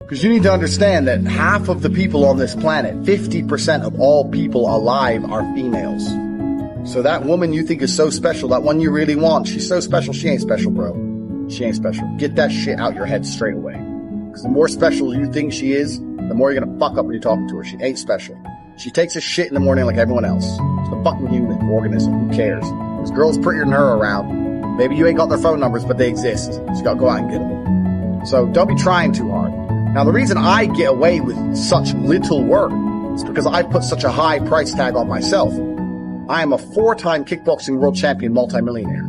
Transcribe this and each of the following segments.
Because you need to understand that half of the people on this planet, 50% of all people alive, are females. So that woman you think is so special, that one you really want, she's so special, she ain't special, bro. She ain't special. Get that shit out your head straight away. Because the more special you think she is, the more you're gonna fuck up when you're talking to her. She ain't special. She takes a shit in the morning like everyone else. She's a fucking human organism. Who cares? There's girls prettier than her around. Maybe you ain't got their phone numbers, but they exist. So you gotta go out and get them. So don't be trying too hard. Now, the reason I get away with such little work is because I put such a high price tag on myself. I am a 4-time kickboxing world champion multimillionaire.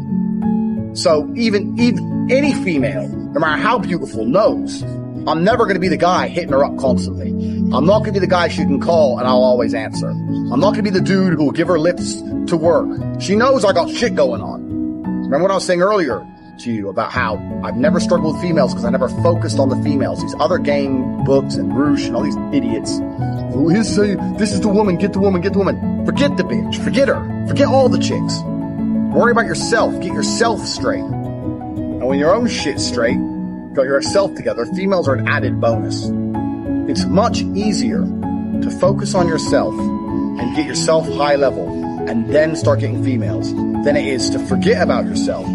So even any female, no matter how beautiful, knows I'm never going to be the guy hitting her up constantly. I'm not going to be the guy she can call and I'll always answer. I'm not going to be the dude who will give her lips to work. She knows I got shit going on. Remember what I was saying earlier to you about how I've never struggled with females because I never focused on the females. These other game books and Roosh and all these idiots who is saying, this is the woman, get the woman, get the woman. Forget the bitch. Forget her. Forget all the chicks. Worry about yourself. Get yourself straight. And when your own shit's straight, got yourself together, females are an added bonus. It's much easier to focus on yourself and get yourself high level and then start getting females than it is to forget about yourself.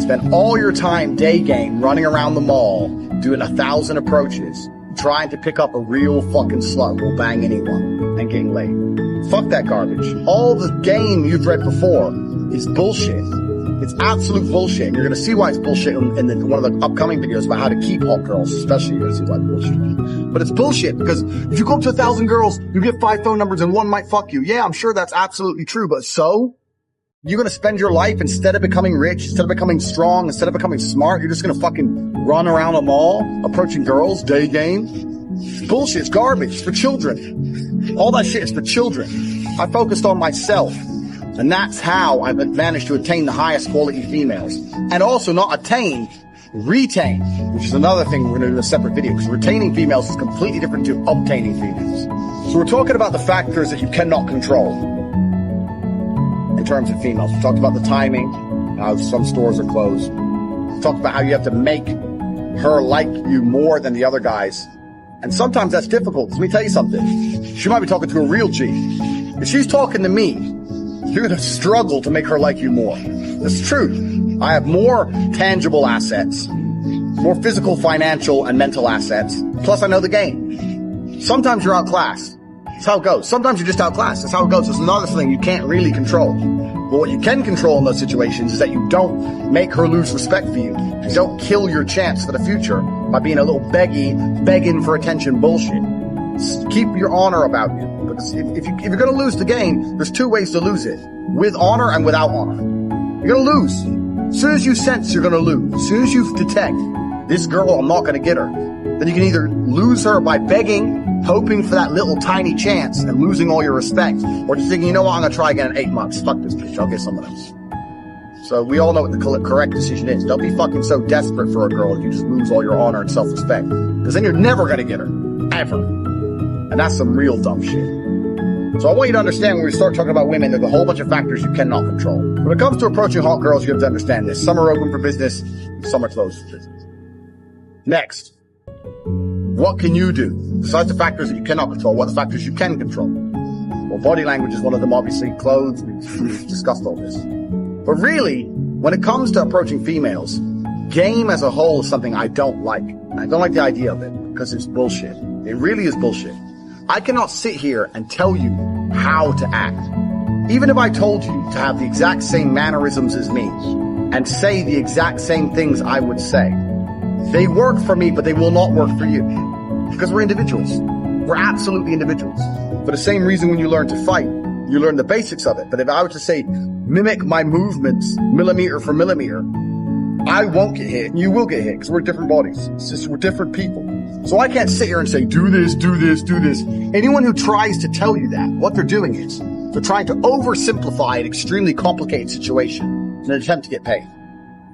Spend all your time day game running around the mall, doing 1,000 approaches, trying to pick up a real fucking slut who will bang anyone and getting laid. Fuck that garbage. All the game you've read before is bullshit. It's absolute bullshit. And you're going to see why it's bullshit in one of the upcoming videos about how to keep hot girls, especially. You're going to see why it's bullshit. But it's bullshit because if you go up to 1,000 girls, you get 5 phone numbers and one might fuck you. Yeah, I'm sure that's absolutely true. But so? You're going to spend your life, instead of becoming rich, instead of becoming strong, instead of becoming smart, you're just going to fucking run around a mall, approaching girls, day game. It's bullshit. It's garbage. It's for children. All that shit is for children. I focused on myself. And that's how I've managed to attain the highest quality females. And also not attain, retain, which is another thing we're going to do in a separate video, because retaining females is completely different to obtaining females. So we're talking about the factors that you cannot control in terms of females. We talked about the timing, how some stores are closed. We talked about how you have to make her like you more than the other guys. And sometimes that's difficult. Let me tell you something. She might be talking to a real G. If she's talking to me, you're going to struggle to make her like you more. That's true. I have more tangible assets, more physical, financial, and mental assets. Plus, I know the game. Sometimes you're outclassed. That's how it goes. Sometimes you're just outclassed. That's how it goes. It's another thing you can't really control. But what you can control in those situations is that you don't make her lose respect for you. You don't kill your chance for the future by being a little begging for attention bullshit. Keep your honor about you. Because if you're going to lose the game, there's 2 ways to lose it. With honor and without honor. You're going to lose. As soon as you sense you're going to lose, as soon as you detect, this girl, I'm not going to get her, then you can either lose her by begging, hoping for that little tiny chance and losing all your respect, or just thinking, you know what, I'm going to try again in 8 months. Fuck this bitch. I'll get someone else. So we all know what the correct decision is. Don't be fucking so desperate for a girl that you just lose all your honor and self-respect. Because then you're never going to get her. Ever. And that's some real dumb shit. So I want you to understand when we start talking about women, there's a whole bunch of factors you cannot control. When it comes to approaching hot girls, you have to understand this. Some are open for business, some are closed for business. Next. What can you do? Besides the factors that you cannot control, what are the factors you can control? Well, body language is one of them, obviously. Clothes, we've discussed all this. But really, when it comes to approaching females, game as a whole is something I don't like. I don't like the idea of it because it's bullshit. It really is bullshit. I cannot sit here and tell you how to act. Even if I told you to have the exact same mannerisms as me and say the exact same things I would say, they work for me, but they will not work for you. Because we're individuals. We're absolutely individuals. For the same reason when you learn to fight, you learn the basics of it. But if I were to say, mimic my movements millimeter for millimeter, I won't get hit and you will get hit because we're different bodies. It's just we're different people. So I can't sit here and say, do this, do this, do this. Anyone who tries to tell you that, what they're doing is they're trying to oversimplify an extremely complicated situation in an attempt to get paid.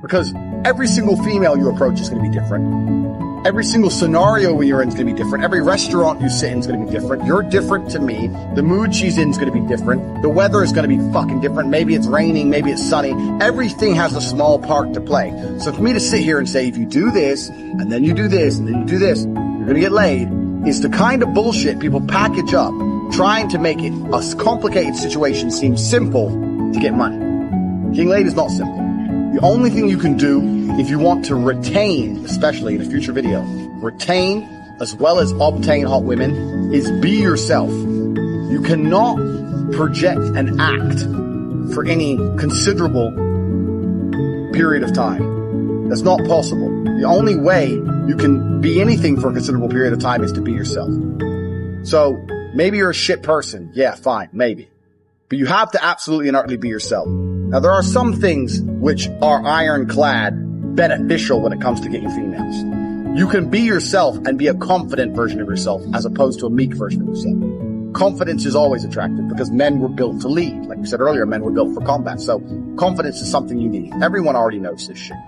Because every single female you approach is going to be different. Every single scenario you're in is going to be different. Every restaurant you sit in is going to be different. You're different to me. The mood she's in is going to be different. The weather is going to be fucking different. Maybe it's raining. Maybe it's sunny. Everything has a small part to play. So for me to sit here and say, if you do this, and then you do this, and then you do this, you're going to get laid, is the kind of bullshit people package up, trying to make it a complicated situation seem simple to get money. Getting laid is not simple. The only thing you can do if you want to retain, especially in a future video, retain as well as obtain hot women, is be yourself. You cannot project and act for any considerable period of time. That's not possible. The only way you can be anything for a considerable period of time is to be yourself. So maybe you're a shit person. Yeah, fine, maybe. But you have to absolutely and utterly be yourself. Now, there are some things which are ironclad beneficial when it comes to getting females. You can be yourself and be a confident version of yourself as opposed to a meek version of yourself. Confidence is always attractive because men were built to lead. Like we said earlier, men were built for combat. So confidence is something you need. Everyone already knows this shit.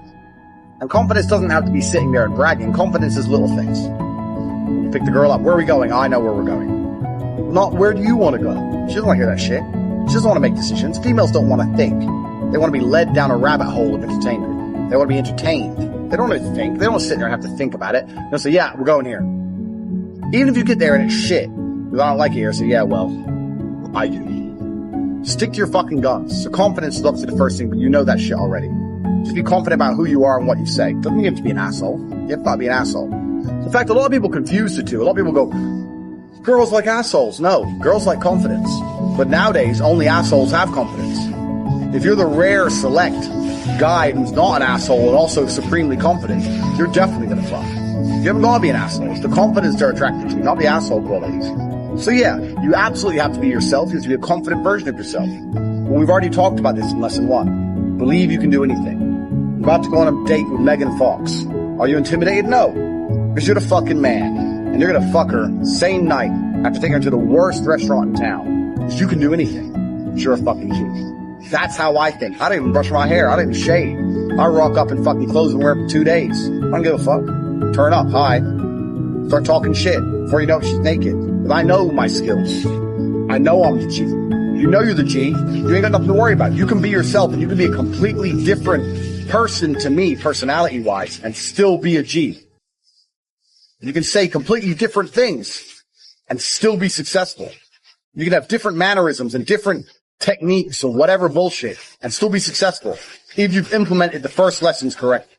And confidence doesn't have to be sitting there and bragging. Confidence is little things. You pick the girl up. Where are we going? I know where we're going. Not where do you want to go? She doesn't want to hear that shit. She doesn't want to make decisions. Females don't want to think. They want to be led down a rabbit hole of entertainment. They want to be entertained. They don't want to think. They don't want to sit there and have to think about it. They'll say, yeah, we're going here. Even if you get there and it's shit, because I don't like it here, so yeah, well, I do. Stick to your fucking guns. So confidence is obviously the first thing, but you know that shit already. Just be confident about who you are and what you say. Doesn't mean you have to be an asshole. You have to not be an asshole. In fact, a lot of people confuse the two. A lot of people go, girls like assholes. No, girls like confidence. But nowadays, only assholes have confidence. If you're the rare, select guy who's not an asshole and also supremely confident, you're definitely gonna fuck. You haven't got to be an asshole. It's the confidence they're attracted to, not the asshole qualities. So yeah, you absolutely have to be yourself. You have to be a confident version of yourself. Well, we've already talked about this in lesson 1. Believe you can do anything. You're about to go on a date with Megan Fox. Are you intimidated? No. Because you're the fucking man. And you're gonna fuck her same night after taking her to the worst restaurant in town. Because you can do anything. You're a fucking G. That's how I think. I don't even brush my hair. I don't even shave. I rock up in fucking clothes and wear it for 2 days. I don't give a fuck. Turn up. Hi. Start talking shit. Before you know it, she's naked. But I know my skills. I know I'm the G. You know you're the G. You ain't got nothing to worry about. You can be yourself and you can be a completely different person to me, personality-wise, and still be a G. You can say completely different things and still be successful. You can have different mannerisms and different techniques or whatever bullshit and still be successful if you've implemented the first lessons correctly.